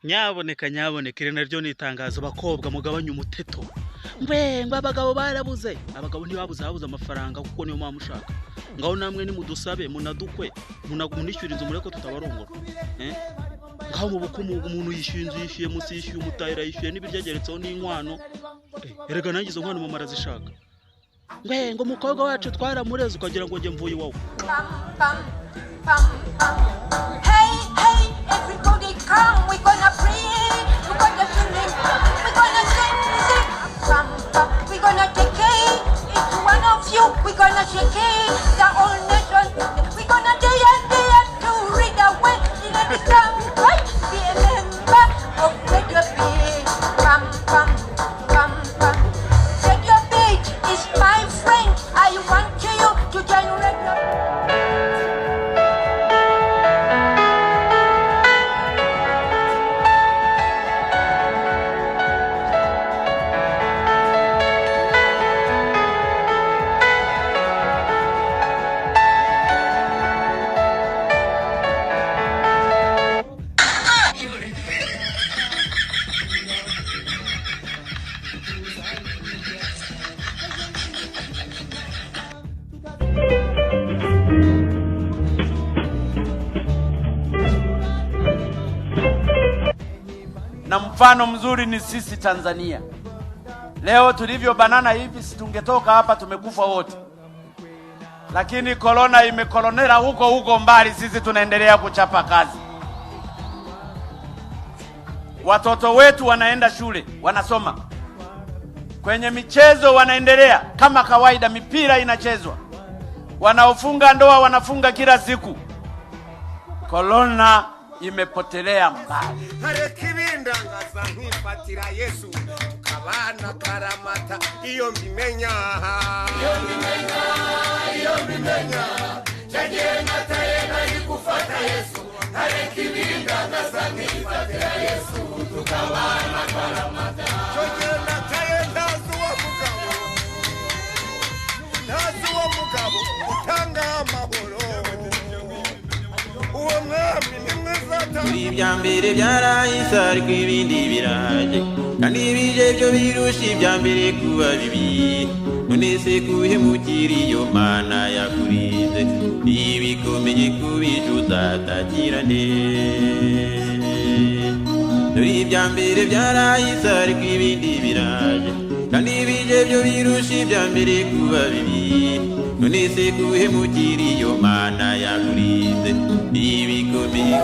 nyaboneka iri naryo ni itangazo bakobwa mugabanya umuteto ngo abagabo barabuze abagabo ntibabuze habuze amafaranga kuko niyo mpamvu ushaka ngaho namwe ni mudusabe munadukwe munishyura inzu mureko tutabarongora ngaho mu bukumu umuntu yishyuye inzu yishyuye musi yishyuye umutayira yishyuye n'ibiryageretseho n'inkwano erega nangize nkwano mama arazishaka ngo mukobwa wacu twaramureze ukagira ngo nge mvuye iwawe Hey, everybody come, we gonna pray, we gonna sing, we gonna sing, we gonna take it, each one of you, we gonna shake it, the whole nation, we gonna day to read the way, in the song, right, be a member of Radio Beach, Radio Beach is my friend, I want you to join Radio na mfano mzuri ni sisi Tanzania. Leo tulivyo banana hivi situngetoka hapa tumekufa wote. Lakini corona imekolonera huko mbali, sisi tunaendelea kuchapa kazi. Watoto wetu wanaenda shule, wanasoma. Kwenye michezo wanaendelea kama kawaida, mipira inachezwa. Wanaofunga ndoa wanafunga kila siku. Corona imepotelea mbali. Harekibindangaza nkifatira Yesu tukabana karamata iyo mbimenya chaje mataye nari kufata Yesu harekibindangaza nkifatira Yesu tukabana karamata chaje mataye ndazu wa mugabo utanga amahoro uwo mwami Muri byambere byarahise ariko ibindi biraje kandi bije byo birusha ibyambere kuba bibi none se kuhemukira iyo Mana yakurinze ibikomeye kubijuza atakirane muri byambere byarahise ariko ibindi biraje kandi bije byo birusha ibyambere kuba bibi none se kuhemukira iyo Mana yakurinze ibikomeye